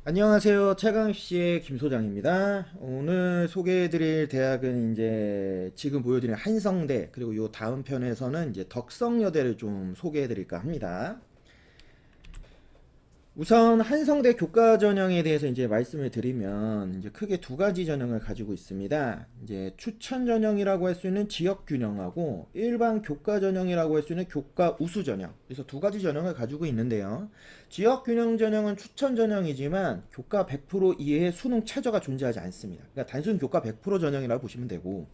안녕하세요. 최강씨의 김 소장입니다. 오늘 소개해드릴 대학은 이제 지금 보여드린 한성대, 그리고 요 다음 편에서는 이제 덕성여대를 좀 소개해드릴까 합니다. 우선 한성대 교과 전형에 대해서 이제 말씀을 드리면 이제 크게 두 가지 전형을 가지고 있습니다. 이제 추천 전형이라고 할 수 있는 지역 균형하고 일반 교과 전형이라고 할 수 있는 교과 우수 전형. 그래서 두 가지 전형을 가지고 있는데요. 지역 균형 전형은 추천 전형이지만 교과 100% 이외의 수능 최저가 존재하지 않습니다. 그러니까 단순 교과 100% 전형이라고 보시면 되고,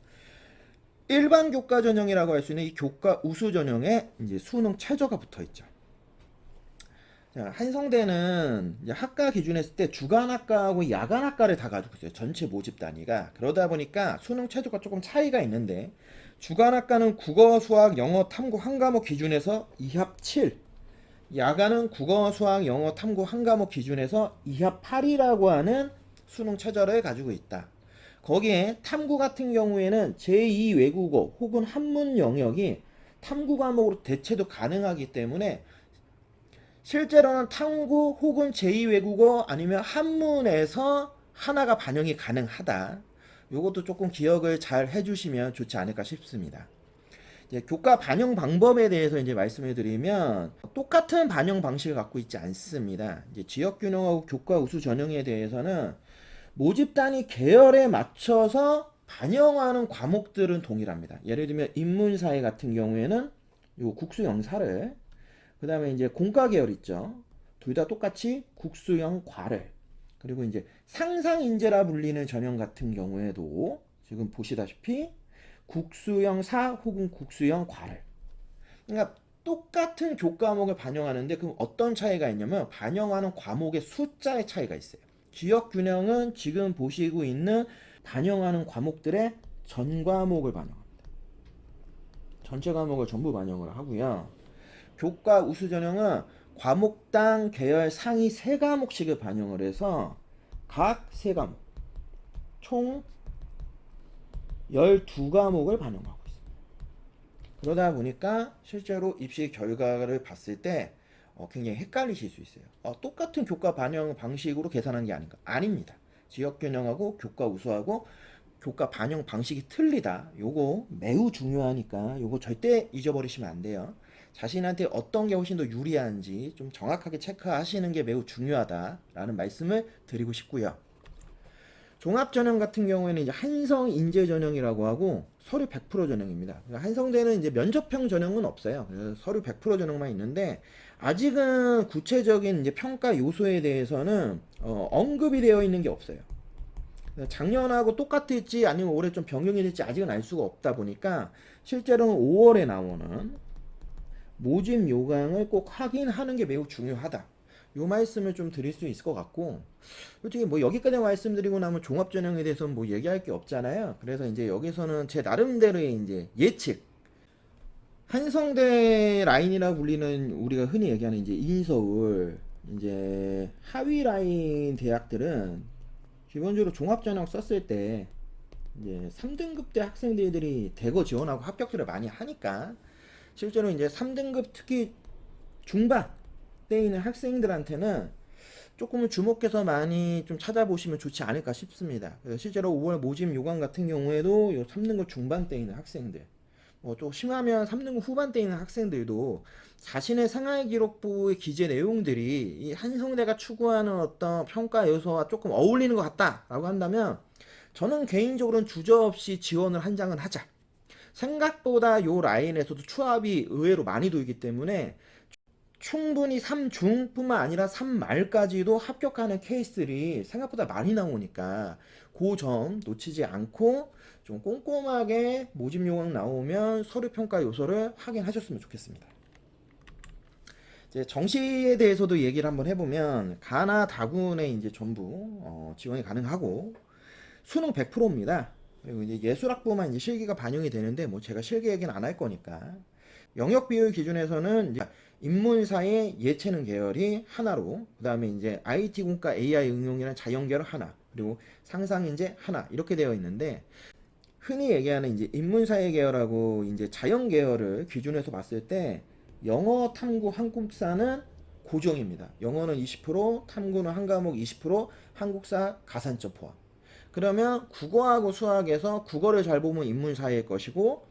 일반 교과 전형이라고 할 수 있는 이 교과 우수 전형에 이제 수능 최저가 붙어 있죠. 자, 한성대는 이제 학과 기준했을 때 주간학과하고 야간학과를 다 가지고 있어요. 전체 모집 단위가. 그러다 보니까 수능 최저가 조금 차이가 있는데, 주간학과는 국어, 수학, 영어, 탐구 한 과목 기준에서 2합 7, 야간은 국어, 수학, 영어, 탐구 한 과목 기준에서 2합 8이라고 하는 수능 최저를 가지고 있다. 거기에 탐구 같은 경우에는 제2 외국어 혹은 한문 영역이 탐구 과목으로 대체도 가능하기 때문에 실제로는 탐구 혹은 제2외국어 아니면 한문에서 하나가 반영이 가능하다. 이것도 조금 기억을 잘 해주시면 좋지 않을까 싶습니다. 이제 교과 반영 방법에 대해서 이제 말씀을 드리면 똑같은 반영 방식을 갖고 있지 않습니다. 이제 지역 균형하고 교과 우수 전형에 대해서는 모집 단위 계열에 맞춰서 반영하는 과목들은 동일합니다. 예를 들면 인문사회 같은 경우에는 요 국수 영사를, 그 다음에 이제 공과 계열 있죠. 둘 다 똑같이 국수형 과를, 그리고 이제 상상인재라 불리는 전형 같은 경우에도 지금 보시다시피 국수형 사 혹은 국수형 과를. 그러니까 똑같은 교과목을 반영하는데 그럼 어떤 차이가 있냐면 반영하는 과목의 숫자의 차이가 있어요. 지역 균형은 지금 보시고 있는 반영하는 과목들의 전 과목을 반영합니다. 전체 과목을 전부 반영을 하고요. 교과 우수 전형은 과목당 계열 상위 3과목씩을 반영을 해서 각 3과목 총 12과목을 반영하고 있습니다. 그러다 보니까 실제로 입시 결과를 봤을 때 굉장히 헷갈리실 수 있어요. 똑같은 교과 반영 방식으로 계산한 게 아닌가? 아닙니다. 지역 균형하고 교과 우수하고 교과 반영 방식이 틀리다. 요거 매우 중요하니까 요거 절대 잊어버리시면 안 돼요. 자신한테 어떤 게 훨씬 더 유리한지 좀 정확하게 체크하시는 게 매우 중요하다라는 말씀을 드리고 싶고요. 종합전형 같은 경우에는 이제 한성 인재 전형이라고 하고 서류 100% 전형입니다. 그러니까 한성대는 이제 면접형 전형은 없어요. 그래서 서류 100% 전형만 있는데 아직은 구체적인 이제 평가 요소에 대해서는 언급이 되어 있는 게 없어요. 작년하고 똑같을지 아니면 올해 좀 변경이 될지 아직은 알 수가 없다 보니까 실제로는 5월에 나오는 모집 요강을 꼭 확인하는 게 매우 중요하다. 요 말씀을 좀 드릴 수 있을 것 같고, 솔직히 뭐 여기까지 말씀드리고 나면 종합전형에 대해서 뭐 얘기할 게 없잖아요. 그래서 이제 여기서는 제 나름대로의 이제 예측, 한성대 라인이라 불리는 우리가 흔히 얘기하는 이제 인서울 이제 하위 라인 대학들은 기본적으로 종합전형 썼을 때 이제 3등급대 학생들이 대거 지원하고 합격들을 많이 하니까 실제로 이제 3등급 특히 중반 때 있는 학생들한테는 조금은 주목해서 많이 좀 찾아보시면 좋지 않을까 싶습니다. 그래서 실제로 5월 모집 요강 같은 경우에도 요 3등급 중반 때 있는 학생들, 뭐 좀 심하면 3등급 후반 때 있는 학생들도 자신의 생활 기록부의 기재 내용들이 이 한성대가 추구하는 어떤 평가 요소와 조금 어울리는 것 같다라고 한다면 저는 개인적으로는 주저없이 지원을 한 장은 하자. 생각보다 요 라인에서도 추합이 의외로 많이 돌기 때문에 충분히 3중뿐만 아니라 3말까지도 합격하는 케이스들이 생각보다 많이 나오니까 그 점 놓치지 않고 좀 꼼꼼하게 모집 요강 나오면 서류 평가 요소를 확인하셨으면 좋겠습니다. 이제 정시에 대해서도 얘기를 한번 해보면 가나 다군에 이제 전부 지원이 가능하고 수능 100%입니다. 그리고 이제 예술학부만 이제 실기가 반영이 되는데 뭐 제가 실기 얘기는 안 할 거니까 영역 비율 기준에서는 이제 인문사의 예체능 계열이 하나로, 그 다음에 이제 IT 공과 AI 응용이라는 자연 계열 하나, 그리고 상상인재 하나 이렇게 되어 있는데 흔히 얘기하는 이제 인문사회 계열하고 이제 자연 계열을 기준해서 봤을 때 영어 탐구 한국사는 고정입니다. 영어는 20%, 탐구는 한 과목 20%, 한국사 가산점 포함. 그러면 국어하고 수학에서 국어를 잘 보면 인문사회일 것이고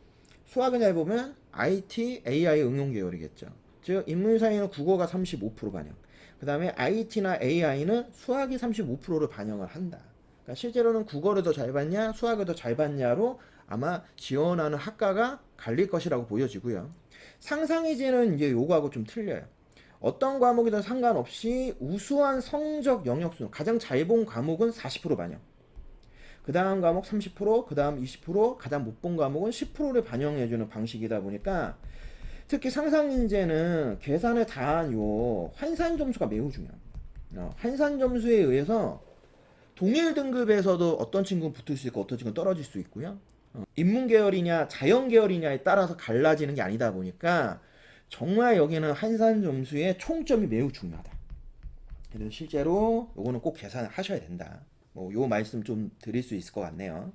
수학을 잘 보면 IT, AI 응용 계열이겠죠. 즉 인문사회는 국어가 35% 반영. 그 다음에 IT나 AI는 수학이 35%를 반영을 한다. 그러니까 실제로는 국어를 더 잘 봤냐, 수학을 더 잘 봤냐로 아마 지원하는 학과가 갈릴 것이라고 보여지고요. 상상이제는 이제 요거하고 좀 틀려요. 어떤 과목이든 상관없이 우수한 성적 영역수, 가장 잘 본 과목은 40% 반영. 그 다음 과목 30%, 그 다음 20%, 가장 못 본 과목은 10%를 반영해주는 방식이다 보니까 특히 상상인재는 계산을 다한 요 환산 점수가 매우 중요합니다. 환산 점수에 의해서 동일 등급에서도 어떤 친구는 붙을 수 있고 어떤 친구는 떨어질 수 있고요. 인문 계열이냐 자연 계열이냐에 따라서 갈라지는 게 아니다 보니까 정말 여기는 환산 점수의 총점이 매우 중요하다. 그래서 실제로 요거는 꼭 계산을 하셔야 된다. 뭐 요 말씀 좀 드릴 수 있을 것 같네요.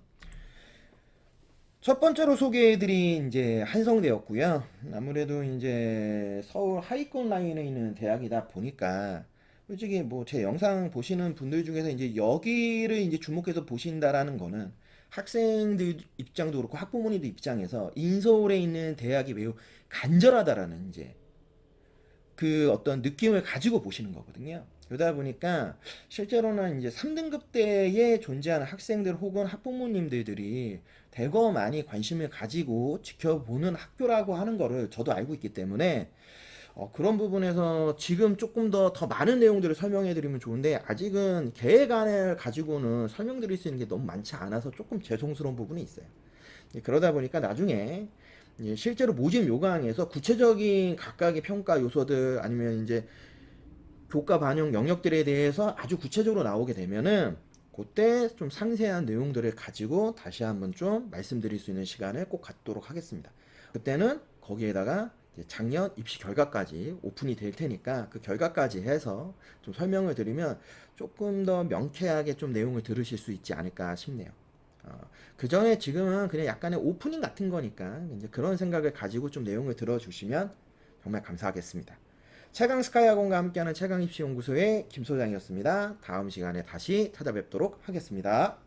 첫 번째로 소개해드린 이제 한성대였고요. 아무래도 이제 서울 하위권 라인에 있는 대학이다 보니까 솔직히 뭐 제 영상 보시는 분들 중에서 이제 여기를 이제 주목해서 보신다라는 거는 학생들 입장도 그렇고 학부모님들 입장에서 인서울에 있는 대학이 매우 간절하다라는 이제 그 어떤 느낌을 가지고 보시는 거거든요. 그러다 보니까 실제로는 이제 3등급 대에 존재하는 학생들 혹은 학부모님들이 대거 많이 관심을 가지고 지켜보는 학교라고 하는 거를 저도 알고 있기 때문에 그런 부분에서 지금 조금 더 많은 내용들을 설명해 드리면 좋은데 아직은 계획안을 가지고는 설명드릴 수 있는 게 너무 많지 않아서 조금 죄송스러운 부분이 있어요. 그러다 보니까 나중에 실제로 모집 요강에서 구체적인 각각의 평가 요소들 아니면 이제 교과 반영 영역들에 대해서 아주 구체적으로 나오게 되면은 그때 좀 상세한 내용들을 가지고 다시 한번 좀 말씀드릴 수 있는 시간을 꼭 갖도록 하겠습니다. 그때는 거기에다가 작년 입시 결과까지 오픈이 될 테니까 그 결과까지 해서 좀 설명을 드리면 조금 더 명쾌하게 좀 내용을 들으실 수 있지 않을까 싶네요. 그 전에 지금은 그냥 약간의 오프닝 같은 거니까 이제 그런 생각을 가지고 좀 내용을 들어주시면 정말 감사하겠습니다. 최강 스카이학원과 함께하는 최강 입시연구소의 김 소장이었습니다. 다음 시간에 다시 찾아뵙도록 하겠습니다.